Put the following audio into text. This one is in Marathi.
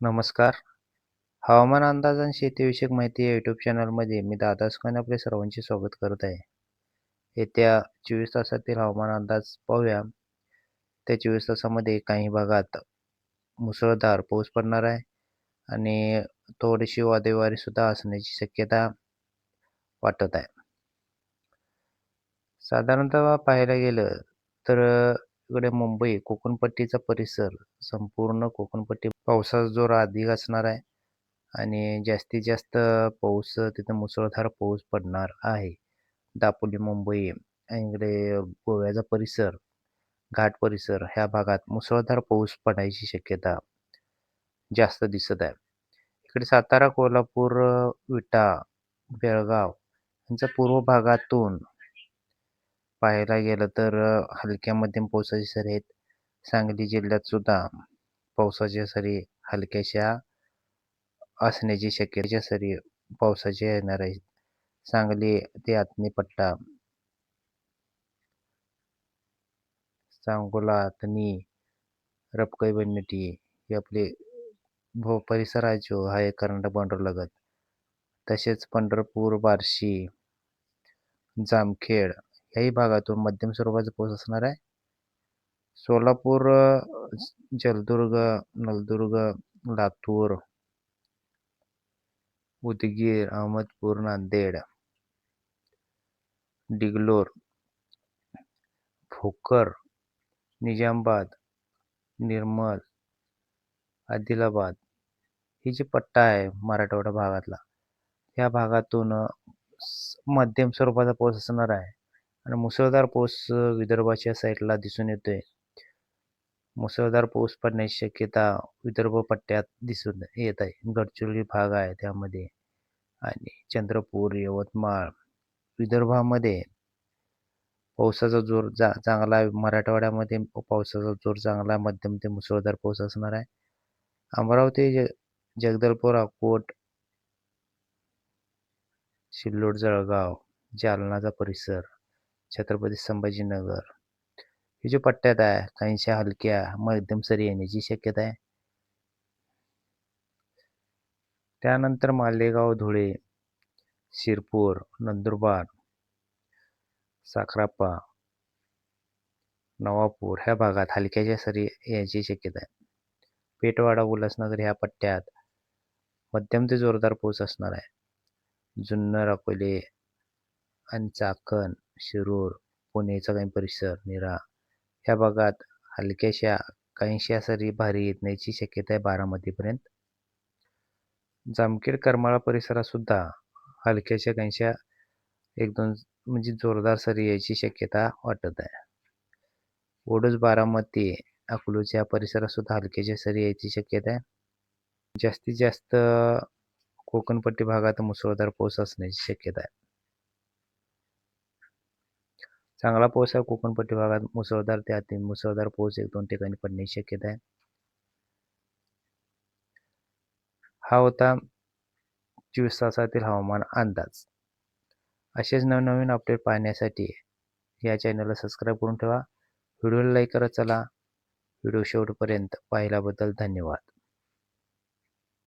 नमस्कार. हवामान अंदाज आणि शेतीविषयक माहिती या YouTube चॅनलमध्ये मी दादा सुखाने आपले सर्वांचे स्वागत करत आहे. येत्या 24 तासातील हवामान अंदाज पाहूया. त्या 24 तासामध्ये काही भागात मुसळधार पाऊस पडणार आहे आणि थोडीशी वादळी सुद्धा असण्याची शक्यता वाटत आहे. साधारणतः पाहायला गेलं तर इकडे मुंबई, कोकणपट्टीचा परिसर, संपूर्ण कोकणपट्टी पावसाचा जोर अधिक असणार आहे. आणि जास्तीत जास्त पाऊस तिथं मुसळधार पाऊस पडणार आहे. दापोली, मुंबई आणि इकडे गोव्याचा परिसर, घाट परिसर ह्या भागात मुसळधार पाऊस पडायची शक्यता जास्त दिसत आहे. इकडे सातारा, कोल्हापूर, विटा, बेळगाव यांच्या पूर्व भागातून पाहायला गेलं तर हलक्या मध्यम पावसाची सरी आहेत. सांगली जिल्ह्यात सुद्धा पावसाच्या सरी हलक्याशा असण्याची शक्यता सरी पावसाच्या येणार आहेत. सांगली ते आथणी पट्टा, सांगोला, आथणी, रपकई बन्नेटी हे आपले परिसर आहे जो आहे कर्नाटक बॉर्डरलगत. तसेच पंढरपूर, बार्शी, जामखेड याही भागातून मध्यम स्वरूपाचा पाऊस असणार आहे. सोलापूर, जलदुर्ग, नलदुर्ग, लातूर, उदगीर, अहमदपूर, नांदेड, डिगलोर, भोकर, निजामाबाद, निर्मल, आदिलाबाद ही जी पट्टा आहे मराठवाडा भागातला, या भागातून मध्यम स्वरूपाचा पाऊस असणार आहे आणि मुसळधार पाऊस विदर्भाच्या साईडला दिसून येतोय. मुसळधार पाऊस पडण्याची शक्यता विदर्भ पट्ट्यात दिसून येत आहे. गडचिरोली भाग आहे त्यामध्ये आणि चंद्रपूर, यवतमाळ विदर्भामध्ये पावसाचा जोर चांगला आहे. मराठवाड्यामध्ये पावसाचा जोर चांगला मध्यम ते मुसळधार पाऊस असणार आहे. अमरावती, जगदलपूर, अकोट, सिल्लोड, जळगाव, जालनाचा परिसर, छत्रपती संभाजीनगर हे जे पट्ट्यात आहे काहीशा हलक्या मध्यम सरी येण्याची शक्यता आहे. त्यानंतर मालेगाव, धुळे, शिरपूर, नंदुरबार, साखरापा, नवापूर ह्या भागात हलक्याच्या सरी यायची शक्यता आहे. पेठवाडा, उल्हासनगर ह्या पट्ट्यात मध्यम ते जोरदार पाऊस असणार आहे. जुन्नर, अकोले आणि चाकण, शिरूर, पुणेचा काही परिसर, नीरा ह्या भागात हलक्याशा काहीशा सरी भारी येण्याची शक्यता आहे 12 जामखेड, करमाळा परिसरात सुद्धा हलक्याशा काहीशा 1-2 म्हणजे जोरदार सरी यायची शक्यता वाटत आहे. ओडूस, बारामती, अकलूजच्या परिसरात सुद्धा हलक्याच्या सरी यायची शक्यता आहे. जास्तीत जास्त कोकणपट्टी भागात मुसळधार पाऊस असण्याची शक्यता आहे. चांगला पाऊस आहे कोकणपट्टी भागात मुसळधार ते अति मुसळधार पाऊस 1-2 ठिकाणी पडण्याची शक्यता आहे. हा होता 24 तासातील हवामान अंदाज. असेच नवनवीन अपडेट पाहण्यासाठी या चॅनलला सबस्क्राईब करून ठेवा. व्हिडिओला लाईक करत चला. व्हिडिओ शेवटपर्यंत पाहिल्याबद्दल धन्यवाद.